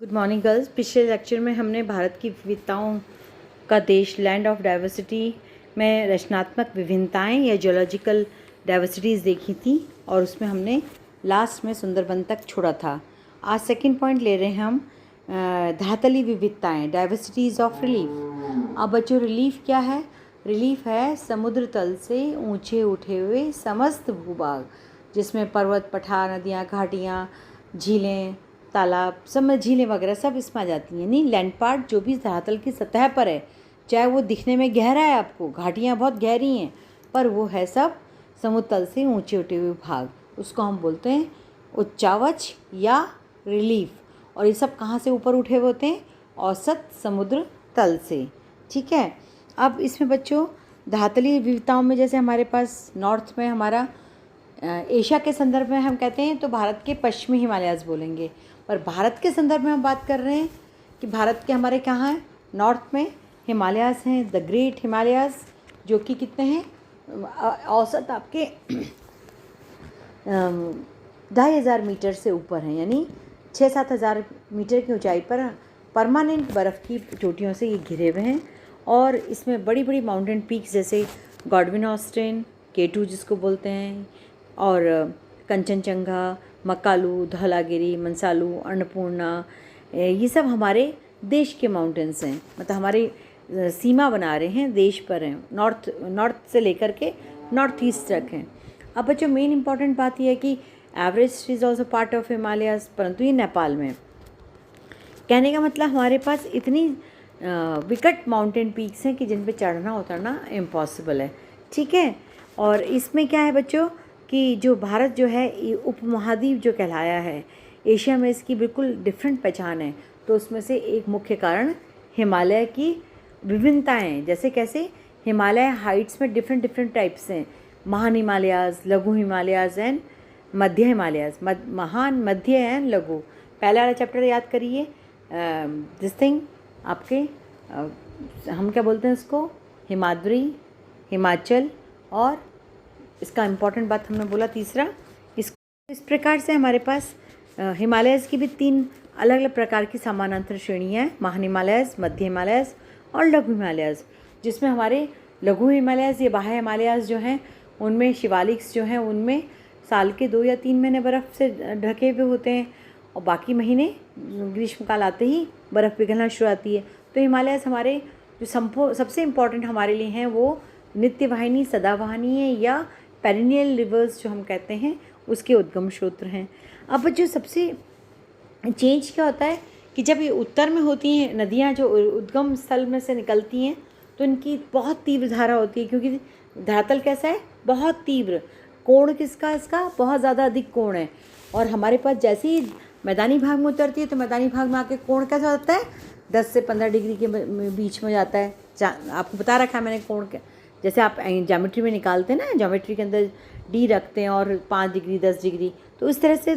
Good morning girls. पिछले lecture में हमने भारत की विविधताओं का देश लैंड ऑफ डाइवर्सिटी में रचनात्मक विभिन्नताएं या जियोलॉजिकल डाइवर्सिटीज़ देखी थी और उसमें हमने लास्ट में सुंदरबन तक छोड़ा था। आज सेकंड पॉइंट ले रहे हैं हम धातली विविधताएं, डाइवर्सिटीज़ ऑफ रिलीफ। अब बच्चों, रिलीफ क्या है? रिलीफ है समुद्र तल से ऊंचे उठे हुए समस्त भूभाग, जिसमें पर्वत, पठार, नदियाँ, घाटियाँ, झीलें, तालाब, सब में झीलें वगैरह सब इसमें आ जाती हैं। नहीं, लैंड पार्ट जो भी धरातल की सतह पर है, चाहे वो दिखने में गहरा है, आपको घाटियाँ बहुत गहरी हैं, पर वो है सब समुद्र तल से ऊंचे उठे हुए भाग, उसको हम बोलते हैं उच्चावच या रिलीफ। और ये सब कहाँ से ऊपर उठे हुए होते हैं? औसत समुद्र तल से। ठीक है। अब इसमें बच्चों धरातलीय विविधताओं में जैसे हमारे पास नॉर्थ में हमारा एशिया के संदर्भ में हम कहते हैं तो भारत के पश्चिमी हिमालयाज़ बोलेंगे, पर भारत के संदर्भ में हम बात कर रहे हैं कि भारत के हमारे कहाँ हैं? नॉर्थ में हिमालयाज़ हैं, द ग्रेट हिमालयाज़, जो कि कितने हैं? औसत आपके 2500 मीटर से ऊपर हैं, यानी 6-7 हज़ार मीटर की ऊंचाई पर परमानेंट बर्फ़ की चोटियों से ये घिरे हुए हैं। और इसमें बड़ी बड़ी माउंटेन पीक्स जैसे गॉडविन ऑस्टिन, K2 जिसको बोलते हैं, और कंचनजंगा, मकालू, धौलागिरी, मंसालू, अन्नपूर्णा, ये सब हमारे देश के माउंटेन्स हैं, मतलब हमारे सीमा बना रहे हैं, देश पर हैं, नॉर्थ से लेकर के नॉर्थ ईस्ट तक हैं। अब बच्चों, मेन इंपॉर्टेंट बात यह है कि Everest is also part of Himalayas, परंतु ये नेपाल में। कहने का मतलब हमारे पास इतनी विकट माउंटेन पीक्स हैं कि जिन पे चढ़ना उतरना इम्पॉसिबल है। ठीक है। और इसमें क्या है बच्चों कि जो भारत जो है उपमहाद्वीप जो कहलाया है, एशिया में इसकी बिल्कुल डिफरेंट पहचान है। तो उसमें से एक मुख्य कारण हिमालय की विभिन्नताएं, जैसे कैसे हिमालय हाइट्स में डिफरेंट टाइप्स हैं, महान हिमालयाज़, लघु हिमालयाज़ एंड मध्य हिमालयाज़, महान, मध्य एंड लघु। पहला वाला चैप्टर याद करिए, दिस थिंग आपके हम क्या बोलते हैं इसको? हिमाद्री, हिमाचल, और इसका इम्पॉर्टेंट बात हमने बोला तीसरा। इस प्रकार से हमारे पास हिमालयज़ की भी 3 अलग अलग प्रकार की समानांतर श्रेणियाँ हैं, महान हिमालयज़, मध्य हिमालयज़ और लघु हिमालयज़। जिसमें हमारे लघु हिमालयज़ या बाह्य हिमालयज़ जो हैं, उनमें शिवालिक्स जो हैं उनमें साल के 2 या 3 महीने बर्फ़ से ढके हुए होते हैं, और बाकी महीने ग्रीष्मकाल आते ही बर्फ़ पिघलना शुरू आती है। तो हिमालयज़ हमारे जो सबसे इम्पॉर्टेंट हमारे लिए हैं वो नित्यवाहिनी, सदाबहानी या पेरिनियल रिवर्स जो हम कहते हैं, उसके उद्गम स्रोत हैं। अब जो सबसे चेंज क्या होता है कि जब ये उत्तर में होती हैं नदियाँ, जो उद्गम स्थल में से निकलती हैं, तो इनकी बहुत तीव्र धारा होती है, क्योंकि धरातल कैसा है? बहुत तीव्र। कोण किसका? इसका बहुत ज़्यादा अधिक कोण है। और हमारे पास जैसे ही मैदानी भाग में उतरती है तो मैदानी भाग में आके कोण कैसा होता है? 10 से 15 डिग्री के बीच में जाता है। आपको बता रखा है मैंने कोण के, जैसे आप ज्योमेट्री में निकालते हैं ना, ज्योमेट्री के अंदर डी रखते हैं और 5 डिग्री 10 डिग्री, तो इस तरह से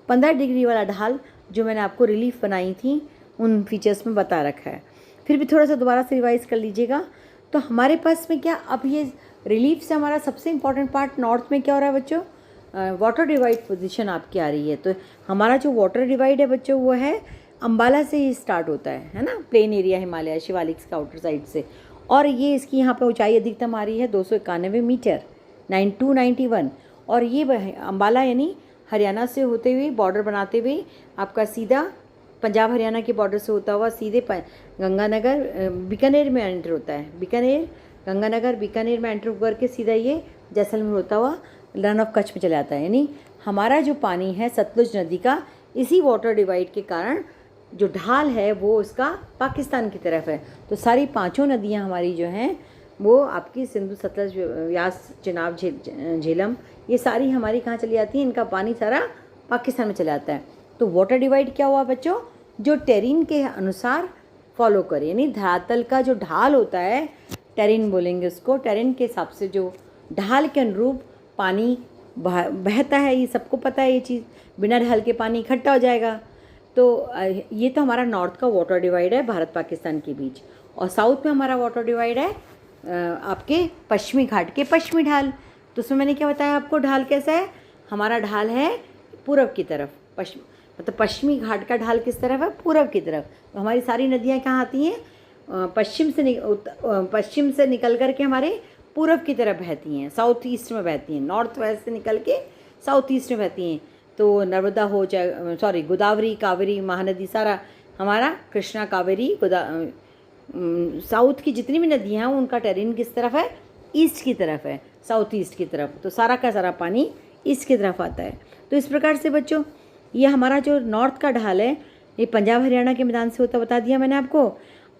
15 डिग्री वाला ढाल जो मैंने आपको रिलीफ बनाई थी उन फीचर्स में बता रखा है। फिर भी थोड़ा सा दोबारा से रिवाइज कर लीजिएगा। तो हमारे पास में क्या, अब ये रिलीफ से हमारा सबसे इम्पॉर्टेंट पार्ट नॉर्थ में क्या हो रहा है बच्चों? वाटर डिवाइड पोजीशन आपकी आ रही है। तो हमारा जो वाटर डिवाइड है बच्चों वो है अम्बाला से ही स्टार्ट होता है ना, प्लेन एरिया हिमालय शिवालिक्स का आउटर साइड से, और ये इसकी यहाँ पर ऊंचाई अधिकतम आ रही है 291 मीटर 9291। और ये अम्बाला यानी हरियाणा से होते हुए बॉर्डर बनाते हुए आपका सीधा पंजाब हरियाणा के बॉर्डर से होता हुआ सीधे गंगानगर बीकानेर में एंटर होता है। बीकानेर, गंगानगर, बीकानेर में एंटर करके सीधा ये जैसलमेर होता हुआ रन ऑफ कच्छ में चला जाता है। यानी हमारा जो पानी है सतलुज नदी का, इसी वाटर डिवाइड के कारण जो ढाल है वो उसका पाकिस्तान की तरफ है। तो सारी 5 नदियाँ हमारी जो हैं वो आपकी सिंधु, सतलज, व्यास, चिनाब, झेलम, ये सारी हमारी कहाँ चली जाती हैं? इनका पानी सारा पाकिस्तान में चला जाता है। तो वाटर डिवाइड क्या हुआ बच्चों? जो टेरिन के अनुसार फॉलो करे, यानी धरातल का जो ढाल होता है, टेरिन बोलेंगे उसको, टेरिन के हिसाब से जो ढाल के अनुरूप पानी बहता है, ये सबको पता है ये चीज़। बिना ढाल के पानी इकट्ठा हो जाएगा। तो ये तो हमारा नॉर्थ का वाटर डिवाइड है भारत पाकिस्तान के बीच। और साउथ में हमारा वाटर डिवाइड है आपके पश्चिमी घाट के पश्चिमी ढाल। तो उसमें मैंने क्या बताया आपको? ढाल कैसा है? हमारा ढाल है पूर्व की तरफ, मतलब पश्चिमी घाट का ढाल किस तरफ है? पूरब की तरफ। तो हमारी सारी नदियाँ कहाँ आती हैं? पश्चिम से निकल कर के हमारे पूरब की तरफ बहती हैं, साउथ ईस्ट में बहती हैं, नॉर्थ वेस्ट से निकल के साउथ ईस्ट में बहती हैं। तो नर्मदा हो चाहे गोदावरी, कावेरी, महानदी, सारा हमारा कृष्णा, कावेरी, साउथ की जितनी भी नदियाँ हैं उनका टेरेन किस तरफ है? ईस्ट की तरफ है, साउथ ईस्ट की तरफ। तो सारा का सारा पानी ईस्ट की तरफ आता है। तो इस प्रकार से बच्चों ये हमारा जो नॉर्थ का ढाल है ये पंजाब हरियाणा के मैदान से होता बता दिया मैंने आपको।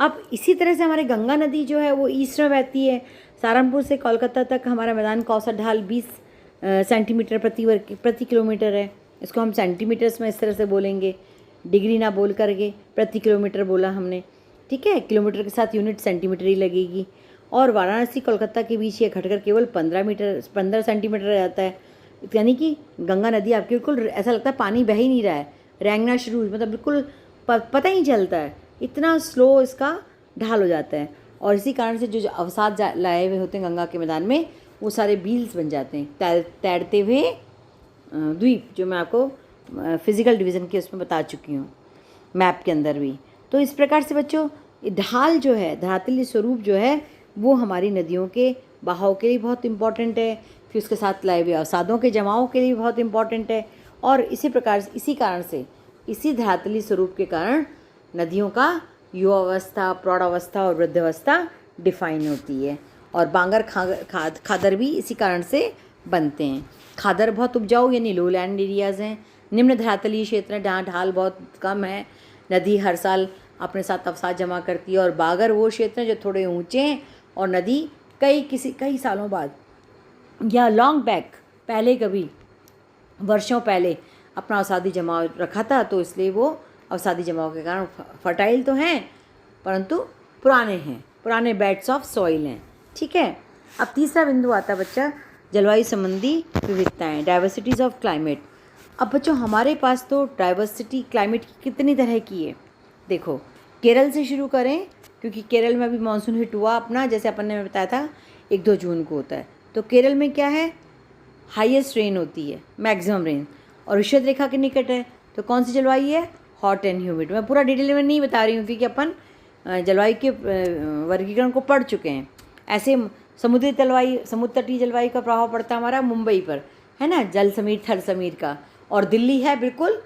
अब इसी तरह से हमारे गंगा नदी जो है वो ईस्ट में बहती है। सहारनपुर से कोलकाता तक हमारा मैदान का औसत ढाल 20 सेंटीमीटर प्रति किलोमीटर है। इसको हम सेंटीमीटर्स में इस तरह से बोलेंगे, डिग्री ना बोल करके प्रति किलोमीटर बोला हमने, ठीक है। किलोमीटर के साथ यूनिट सेंटीमीटर ही लगेगी। और वाराणसी कोलकाता के बीच ये घटकर केवल 15 सेंटीमीटर रह जाता है। यानी कि गंगा नदी आपके बिल्कुल ऐसा लगता है पानी बह ही नहीं रहा है, रेंगना शुरू, मतलब बिल्कुल पता ही चलता है, इतना स्लो इसका ढाल हो जाता है। और इसी कारण से जो अवसाद लाए हुए होते हैं गंगा के मैदान में वो सारे बील्स बन जाते हैं, तैरते हुए द्वीप, जो मैं आपको फिजिकल डिवीज़न के उसमें बता चुकी हूँ, मैप के अंदर भी। तो इस प्रकार से बच्चों ढाल जो है, धरातलीय स्वरूप जो है वो हमारी नदियों के बहाव के लिए बहुत इम्पॉर्टेंट है, फिर उसके साथ लाए हुए अवसादों के जमाव के लिए बहुत इम्पॉर्टेंट है। और इसी कारण से इसी धरातलीय स्वरूप के कारण नदियों का युवावस्था, प्रौढ़ावस्था और वृद्धावस्था डिफाइन होती है। और बांगर खादर भी इसी कारण से बनते हैं। खादर बहुत उपजाऊ यानी लो लैंड एरियाज़ हैं, निम्न धरातलीय क्षेत्र हैं जहाँ ढाल बहुत कम है, नदी हर साल अपने साथ अवसाद जमा करती है। और बागर वो क्षेत्र हैं जो थोड़े ऊंचे हैं और नदी कई सालों बाद या लॉन्ग बैक पहले, कभी वर्षों पहले अपना अवसादी जमाव रखा था, तो इसलिए वो अवसादी जमाव के कारण फर्टाइल तो हैं परंतु पुराने बेड्स ऑफ सॉइल हैं, ठीक है। अब तीसरा बिंदु आता है बच्चा जलवायु संबंधी विविधताएं, डाइवर्सिटीज़ ऑफ क्लाइमेट। अब बच्चों हमारे पास तो डाइवर्सिटी क्लाइमेट की कितनी तरह की है। देखो केरल से शुरू करें, क्योंकि केरल में अभी मानसून हिट हुआ अपना, जैसे अपन ने बताया था 1-2 जून को होता है। तो केरल में क्या है, हाईएस्ट रेन होती है, मैक्सिमम रेन, और विषुवत रेखा के निकट है। तो कौन सी जलवायु है? Hot and humid. मैं पूरा डिटेल में नहीं बता रही हूँ क्योंकि अपन जलवायु के वर्गीकरण को पढ़ चुके हैं। ऐसे समुद्र तटीय जलवायु का प्रभाव पड़ता है हमारा मुंबई पर, है ना, जल समीर थल समीर का। और दिल्ली है बिल्कुल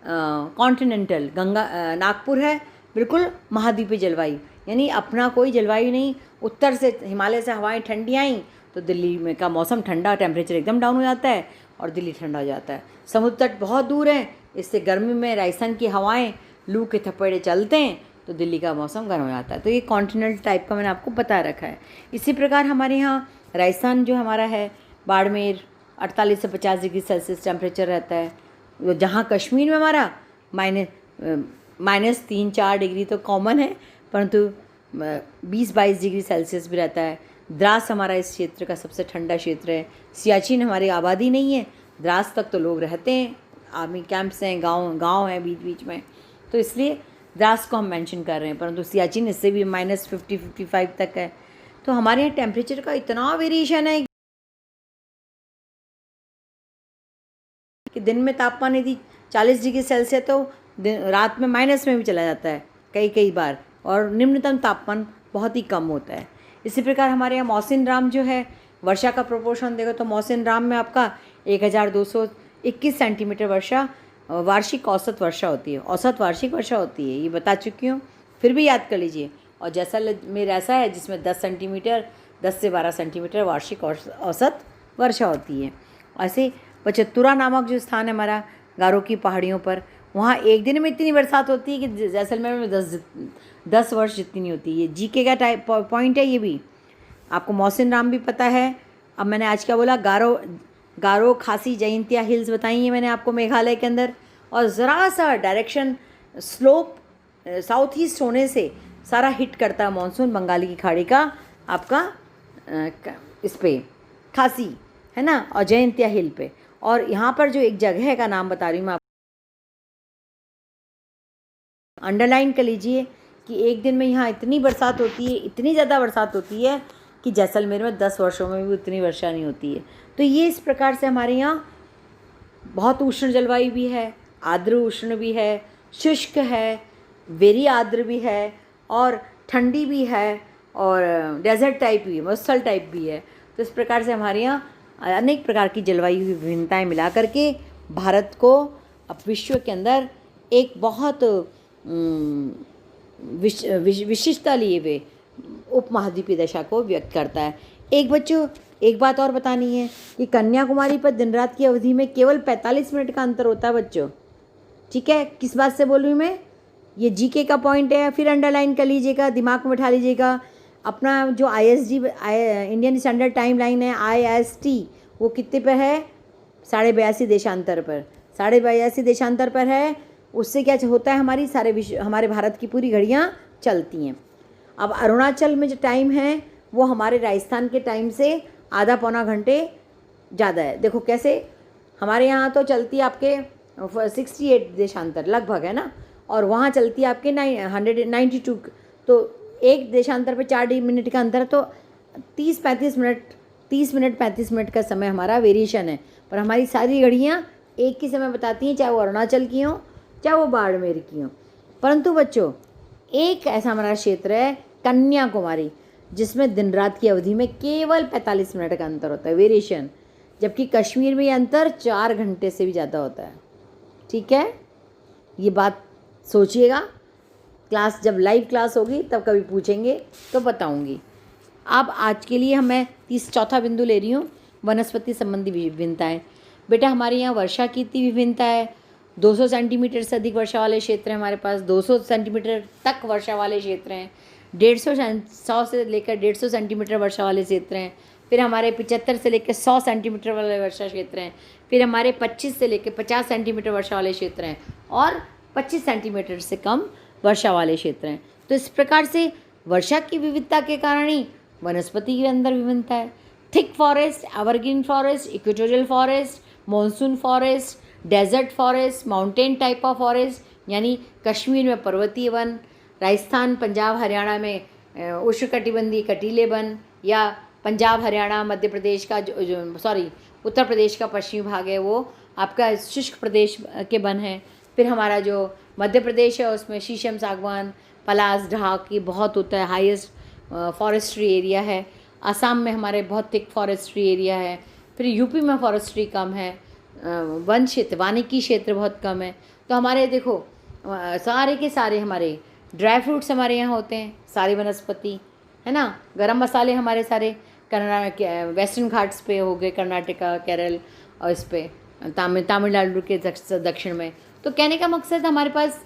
कॉन्टिनेंटल, नागपुर है बिल्कुल महाद्वीपीय जलवायु, यानी अपना कोई जलवायु नहीं। उत्तर से हिमालय से हवाएं ठंडी आई तो दिल्ली में का मौसम ठंडा, टेम्परेचर एकदम डाउन हो जाता है और दिल्ली ठंडा हो जाता है। समुद्र तट बहुत दूर है, इससे गर्मी में राजस्थान की हवाएं लू के थपेड़े चलते हैं तो दिल्ली का मौसम गर्म हो जाता है। तो ये कॉन्टिनेंटल टाइप का मैंने आपको बता रखा है। इसी प्रकार हमारे यहाँ राजस्थान जो हमारा है, बाड़मेर 48 से 50 डिग्री सेल्सियस टेम्परेचर रहता है। जहाँ कश्मीर में हमारा -3-4 डिग्री तो कॉमन है, परंतु 20-22 डिग्री सेल्सियस भी रहता है। द्रास हमारा इस क्षेत्र का सबसे ठंडा क्षेत्र है। सियाचिन हमारी आबादी नहीं है, द्रास तक तो लोग रहते हैं, आर्मी कैंप्स हैं, गांव हैं बीच बीच में, तो इसलिए द्रास को हम मेंशन कर रहे हैं। परंतु सियाचिन इससे भी -50-55 तक है। तो हमारे यहाँ टेम्परेचर का इतना वेरिएशन है कि दिन में तापमान यदि 40 डिग्री सेल्सियस तो रात में माइनस में भी चला जाता है कई बार, और निम्नतम तापमान बहुत ही कम होता है। इसी प्रकार हमारे यहाँ मौसिन राम जो है, वर्षा का प्रोपोर्शन देखो तो मौसिन राम में आपका 1221 सेंटीमीटर वर्षा वार्षिक औसत वर्षा होती है, औसत वार्षिक वर्षा होती है, ये बता चुकी हूँ, फिर भी याद कर लीजिए। और जैसलमेर ऐसा है जिसमें 10 से 12 सेंटीमीटर वार्षिक औसत वर्षा होती है। ऐसे पचतुरा नामक जो स्थान है हमारा गारो की पहाड़ियों पर, वहाँ एक दिन में इतनी बरसात होती है कि जैसलमेर में 10 वर्ष जितनी नहीं होती है। जीके का पॉइंट है ये भी। आपको मौसिन राम भी पता है। अब मैंने आज क्या बोला, गारो खासी जयंतिया हिल्स बताई हैं मैंने आपको मेघालय के अंदर। और ज़रा सा डायरेक्शन स्लोप साउथ ईस्ट होने से सारा हिट करता है मानसून बंगाली की खाड़ी का आपका इस पे खासी, है ना, और जयंतिया हिल पे। और यहाँ पर जो एक जगह का नाम बता रही हूँ मैं, अंडरलाइन कर लीजिए कि एक दिन में यहाँ इतनी बरसात होती है, इतनी ज़्यादा बरसात होती है कि जैसलमेर में 10 वर्षों में भी उतनी वर्षा नहीं होती है। तो ये इस प्रकार से हमारे यहाँ बहुत उष्ण जलवायु भी है, आर्द्र उष्ण भी है, शुष्क है, वेरी आर्द्र भी है, और ठंडी भी है, और डेजर्ट टाइप भी है, मरुस्थल टाइप भी है। तो इस प्रकार से हमारे यहाँ अनेक प्रकार की जलवायु विभिन्नताएं मिला करके भारत को अब विश्व के अंदर एक बहुत विशिष्टता लिए हुए उपमहाद्वीपीय दशा को व्यक्त करता है। एक बच्चों, एक बात और बतानी है कि कन्याकुमारी पर दिन रात की अवधि में केवल 45 मिनट का अंतर होता है बच्चों। ठीक है, किस बात से बोल रही हूँ मैं? ये जीके का पॉइंट है, फिर अंडरलाइन कर लीजिएगा, दिमाग में बैठा लीजिएगा। अपना जो ISD Indian standard time line है, IST, वो कितने पर है? 82.5 देशांतर पर, 82.5 देशांतर पर है। उससे क्या होता है, हमारी हमारे भारत की पूरी घड़ियाँ चलती हैं। अब अरुणाचल में जो टाइम है वो हमारे राजस्थान के टाइम से आधा पौना घंटे ज़्यादा है। देखो कैसे, हमारे यहाँ तो चलती है आपके 68 देशांतर लगभग, है ना, और वहाँ चलती है आपके 192। तो एक देशांतर पे 4 मिनट का अंतर, तो 30 मिनट 35 मिनट का समय हमारा वेरिएशन है। पर हमारी सारी घड़ियाँ एक ही समय बताती हैं, चाहे वो अरुणाचल की हों चाहे वो बाड़मेर की हों। परंतु बच्चों, एक ऐसा हमारा क्षेत्र है कन्याकुमारी, जिसमें दिन रात की अवधि में केवल 45 मिनट का अंतर होता है, वेरिएशन, जबकि कश्मीर में ये अंतर 4 घंटे से भी ज़्यादा होता है। ठीक है, ये बात सोचिएगा। क्लास जब लाइव क्लास होगी तब कभी पूछेंगे तो बताऊंगी। अब आज के लिए मैं चौथा बिंदु ले रही हूँ, वनस्पति संबंधी विभिन्नताएँ। बेटा हमारे यहाँ वर्षा की इतनी विभिन्नता है, 200 सेंटीमीटर से अधिक वर्षा वाले क्षेत्र हैं हमारे पास, 200 सेंटीमीटर तक वर्षा वाले क्षेत्र हैं, 100 से लेकर 150 सेंटीमीटर वर्षा वाले क्षेत्र हैं। फिर हमारे 75 से लेकर 100 सेंटीमीटर वाले वर्षा क्षेत्र हैं। फिर हमारे 25 से लेकर 50 सेंटीमीटर वर्षा वाले क्षेत्र हैं, और 25 सेंटीमीटर से कम वर्षा वाले क्षेत्र हैं। तो इस प्रकार से वर्षा की विविधता के कारण ही वनस्पति के अंदर विभिन्नता है। Thick forest, evergreen forest, equatorial forest, monsoon forest, desert forest, mountain type of forest, यानी कश्मीर में पर्वतीय वन, राजस्थान पंजाब हरियाणा में उष्णकटिबंधीय कटीले वन, या पंजाब हरियाणा मध्य प्रदेश का उत्तर प्रदेश का पश्चिमी भाग है वो आपका शुष्क प्रदेश के वन है। फिर हमारा जो मध्य प्रदेश है उसमें शीशम, सागवान, पलास, ढाक ये बहुत होता है, हाईएस्ट फॉरेस्ट्री एरिया है। असम में हमारे बहुत थिक फॉरेस्ट्री एरिया है। फिर यूपी में फॉरेस्ट्री कम है, वन क्षेत्र, वानिकी क्षेत्र बहुत कम है। तो हमारे देखो सारे के सारे हमारे ड्राई फ्रूट्स हमारे यहाँ होते हैं, सारी वनस्पति, है ना। गरम मसाले हमारे सारे वेस्टर्न घाट्स पे हो गए, कर्नाटका, केरल, और इस पे तमिलनाडु के दक्षिण में। तो कहने का मकसद हमारे पास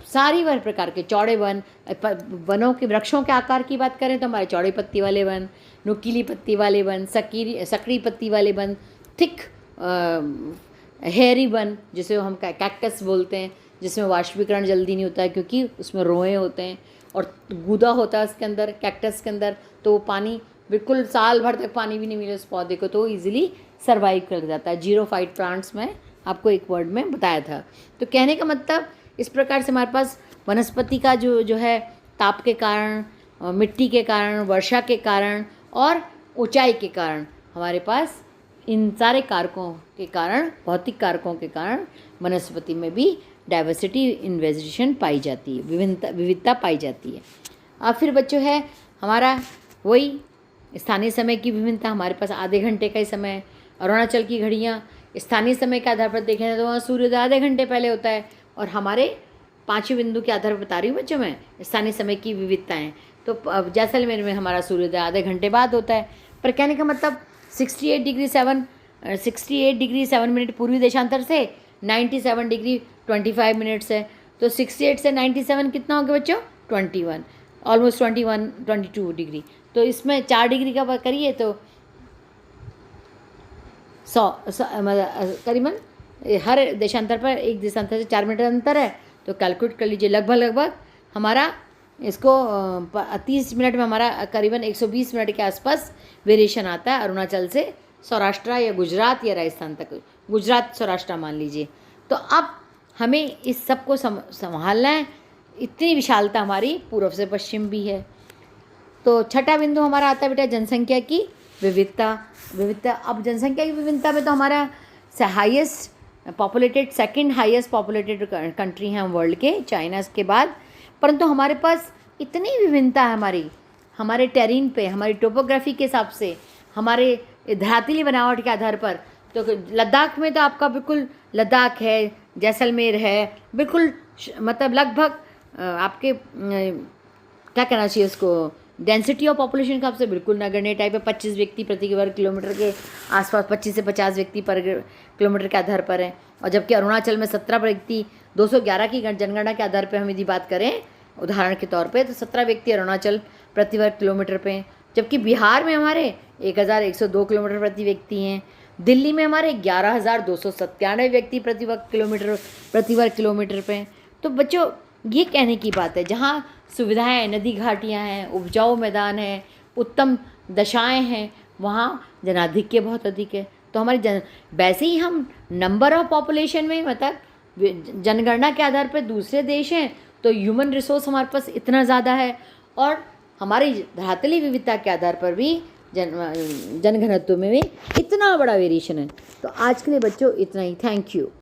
सारी प्रकार के चौड़े वनों के वृक्षों के आकार की बात करें तो हमारे चौड़ी पत्ती वाले वन, नुकीली पत्ती वाले वन, सकड़ी पत्ती वाले वन, थिक हेयरी वन जिसे हम कैक्टस बोलते हैं, जिसमें वाष्पीकरण जल्दी नहीं होता है क्योंकि उसमें रोए होते हैं और गूदा होता है उसके अंदर, कैक्टस के अंदर, तो वो पानी बिल्कुल साल भर तक पानी भी नहीं मिले उस पौधे को, तो वो ईजिली सर्वाइव कर जाता है। जीरोफाइट प्लांट्स में आपको एक वर्ड में बताया था। तो कहने का मतलब इस प्रकार से हमारे पास वनस्पति का जो है ताप के कारण, मिट्टी के कारण, वर्षा के कारण और ऊंचाई के कारण, हमारे पास इन सारे कारकों के कारण, भौतिक कारकों के कारण वनस्पति में भी डाइवर्सिटी इन वेजिटेशन पाई जाती है, विविधता पाई जाती है। अब फिर बच्चों है हमारा वही स्थानीय समय की विभिन्नता। हमारे पास आधे घंटे का ही समय है। अरुणाचल की घड़ियाँ स्थानीय समय के आधार पर देखें तो वहाँ सूर्योदय आधे घंटे पहले होता है, और हमारे 5वें बिंदु के आधार पर बता रही हूँ बच्चों मैं स्थानीय समय की विविधताएँ। तो जैसलमेर में हमारा सूर्योदय आधे घंटे बाद होता है। पर कहने का मतलब 68 डिग्री 7 मिनट पूर्वी देशांतर से 97 डिग्री 25 मिनट्स है। तो 68 से 97 कितना हो गया बच्चों? 21, ऑलमोस्ट 22 डिग्री। तो इसमें 4 डिग्री का करिए तो 100 करीबन हर देशांतर पर एक देशांतर से 4 मिनट अंतर है। तो कैलकुलेट कर लीजिए, लगभग हमारा इसको 30 मिनट में हमारा करीबन 120 मिनट के आसपास वेरिएशन आता है अरुणाचल से सौराष्ट्र या गुजरात या राजस्थान तक, गुजरात सौराष्ट्र मान लीजिए। तो अब हमें इस सब को संभालना है, इतनी विशालता हमारी पूर्व से पश्चिम भी है। तो छठा बिंदु हमारा आता है बेटा जनसंख्या की विविधता। अब जनसंख्या की विविधता में तो हमारा highest populated, second highest populated country हैं वर्ल्ड के, चाइना के बाद। परंतु हमारे पास इतनी विभिन्नता है हमारे टेरेन पे, हमारी टोपोग्राफी के हिसाब से, हमारे धरातली बनावट के आधार पर। तो लद्दाख में तो आपका बिल्कुल, लद्दाख है, जैसलमेर है, बिल्कुल मतलब लगभग आपके क्या कहना चाहिए उसको, डेंसिटी ऑफ पॉपुलेशन का आपसे बिल्कुल नगण्य टाइप है। 25 व्यक्ति प्रति वर्ग किलोमीटर के आसपास, 25 से 50 व्यक्ति पर किलोमीटर के आधार पर है। और जबकि अरुणाचल में 17 व्यक्ति 211 की जनगणना के आधार पर हम यदि बात करें उदाहरण के तौर पे, तो 17 व्यक्ति अरुणाचल प्रति वर्ग किलोमीटर पे हैं। जबकि बिहार में हमारे 1102 किलोमीटर प्रति व्यक्ति हैं। दिल्ली में हमारे 11,297 व्यक्ति प्रति वर्ग किलोमीटर पे हैं। तो बच्चों ये कहने की बात है, जहाँ सुविधाएं, नदी घाटियाँ हैं, उपजाऊ मैदान है, उत्तम दशाएं हैं, वहाँ जनाधिक्य बहुत अधिक है। तो हमारी वैसे ही हम नंबर ऑफ पॉपुलेशन में, मतलब जनगणना के आधार पर दूसरे देश हैं, तो ह्यूमन रिसोर्स हमारे पास इतना ज़्यादा है। और हमारी धरातली विविधता के आधार पर भी जनघनत्व में भी इतना बड़ा वेरिएशन है। तो आज के लिए बच्चों इतना ही। Thank you.